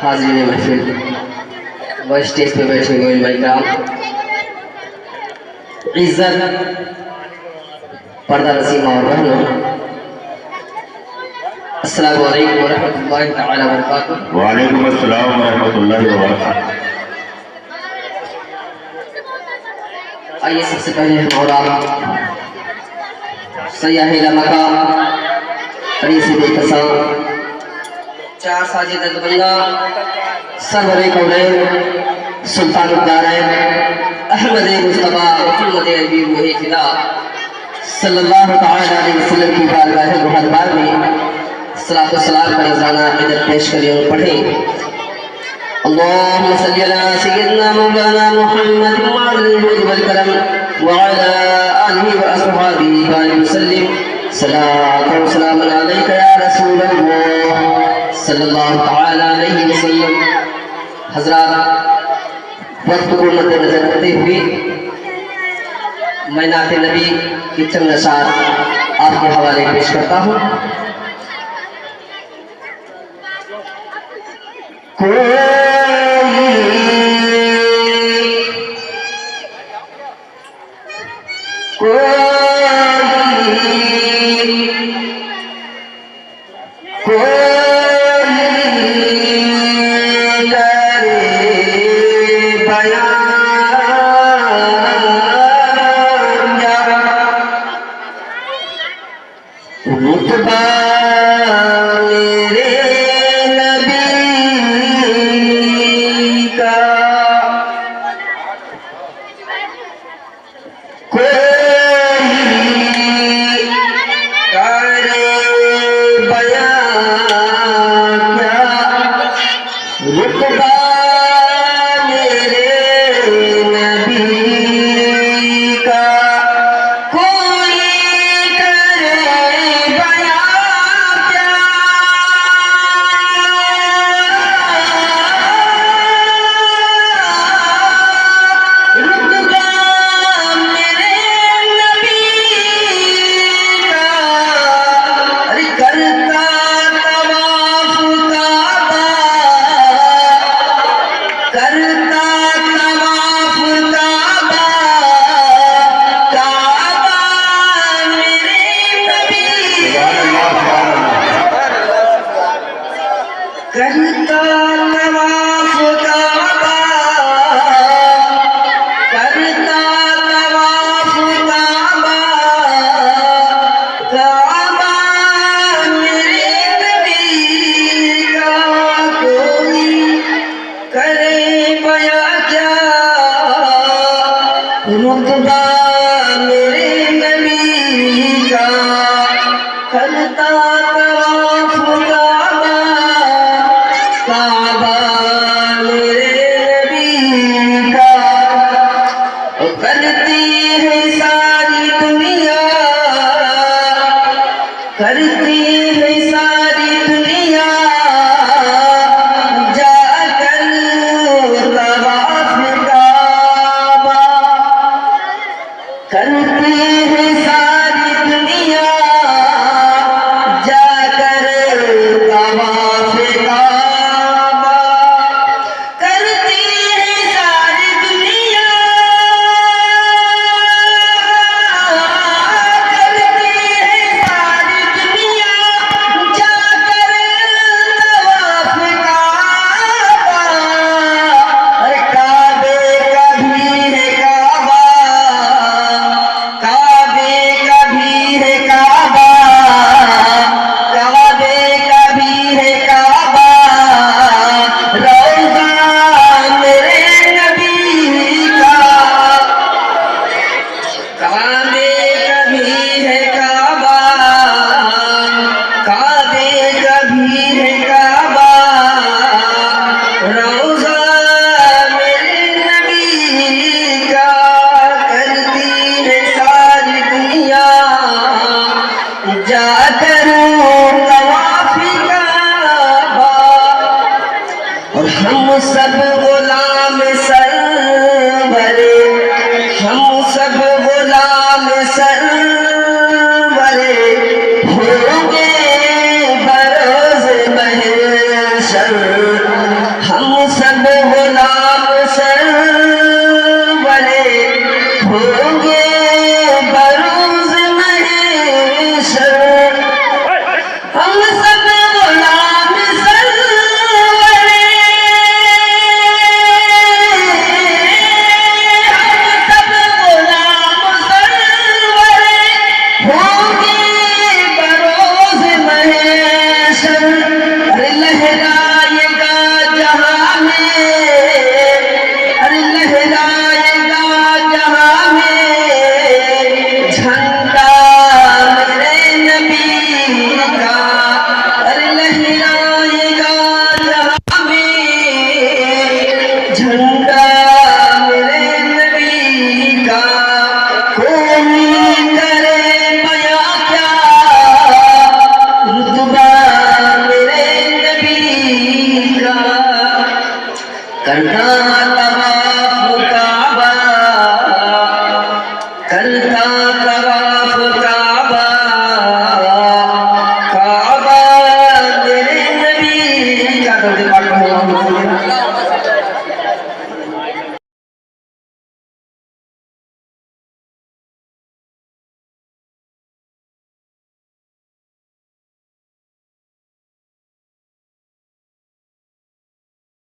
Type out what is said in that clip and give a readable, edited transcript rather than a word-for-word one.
حاضرین محفل و اسٹیج پہ بیٹھے ہوئے علماء کرام، عزت پردہ نشینوں اور بہنوں، السلام علیکم ورحمۃ اللہ تعالی وبرکاتہ۔ وعلیکم السلام ورحمۃ اللہ وبرکاتہ۔ آئیے سب سے پہلے ہم اور آپ سیاح لمکہ ریس بے چار ساجد بندہ سرور کونین سلطان الدارین احمد مصطفیٰ محمد عربی روح فدا صلی اللہ تعالی علیہ وسلم کی بارگاہ محترمہ میں صلاۃ و سلام کا نذرانہ عقیدت پیش کریں اور پڑھیں۔ اللهم صل على سيدنا مولانا محمد وعلى الجود والكرم وعلى آله وأصحابه وسلم صلاة وسلام عليك يا رسول الله صلی اللہ تعالی علیہ وسلم۔ حضرات، وقت کو مد نظر رکھتے ہوئے میں نعت نبی کی چند اشعار آپ کے حوالے پیش کرتا ہوں۔ محشر کرنا